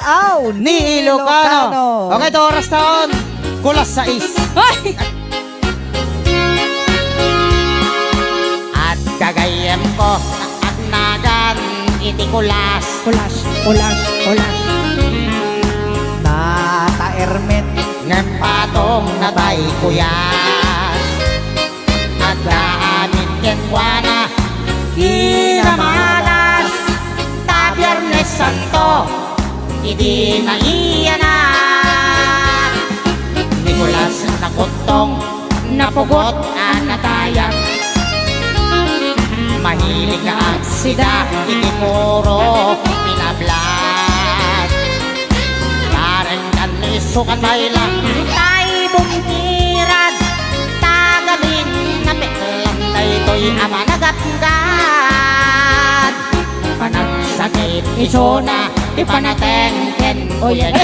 Rayaw ni Ilocano. Okay, ito oras taon. Kulas 6. Ay! At kagayem ko at nagan iti kulas. Kulas, kulas, kulas. Nata Ermet Ngem patong natay kuyas. At daanin kenkwana kinamalas. Ta Biyernes Santo idi na iyanan. Nikulas na kutong napugot ang natayang. Mahilig na ang sida idi puro pinablas. Parang kanisukan mailang tay bumkirad. Tagamin na peklang na ito'y ama nagatgad. Panagsakit isona ipanatengken o yan.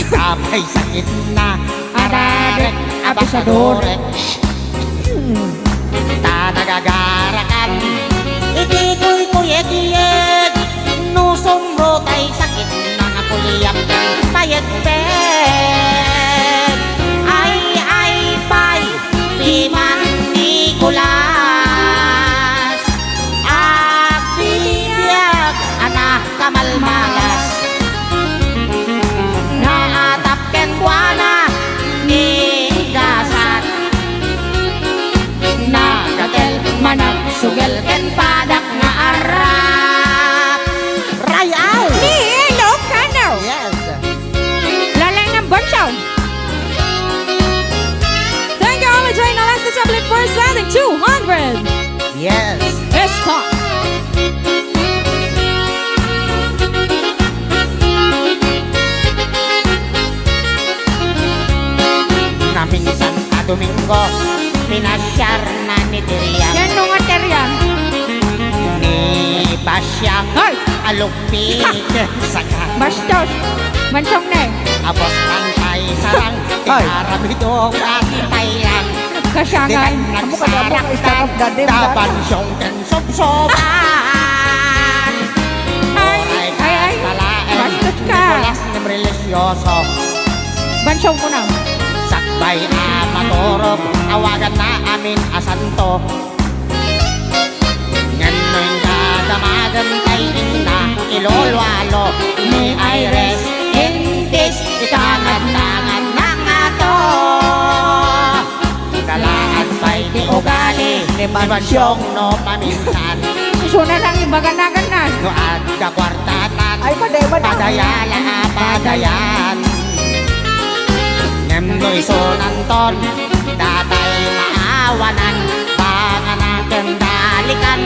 Kapay sakit na ararek abisadorek. Ta nagagarakan iti ko'y kuyek-yek. Nusumro tay sakit na nakuliyak payek-pek. Ay pay di man Nicolas. Abiyag anak kamalmalas. Naatapken kuana ni gasat. Nagatel manag sugel ken padak nga arap. Rayaw! Ni Ilocano. Yes. Lalay ng Bansaw. Thank you, Omid Ray. Now that's the template for sending 200. Yes. Stop. Na minsan a Domingo pinasyar na ni Tirian. Yan nung aterya. Ni Basyang Ay! alupit saka Bastos. Mansong na eh. abos kantay sarang Ay. ikarabidong at tayang. Kasangay. Kamu ka dapat istakap gadim Daban siyong kan sobsoban. Oray ay. talaen Bastos ka. Nicolas ng relisyoso. Bansong mo na. Sakbay na maturog awagan na amin asanto. Ngano'y kadamagan kay ina ilolwalo ni Iris. Indis ikangan-tangan na nga to. Dalaan pa'y di ugali ni Mansyong no paminsan. Suna lang ibaganagan. No at kakwartatan Ay padayman padayala padayan. Nemno'y sunanton datay maawanan. Panganaken dalikan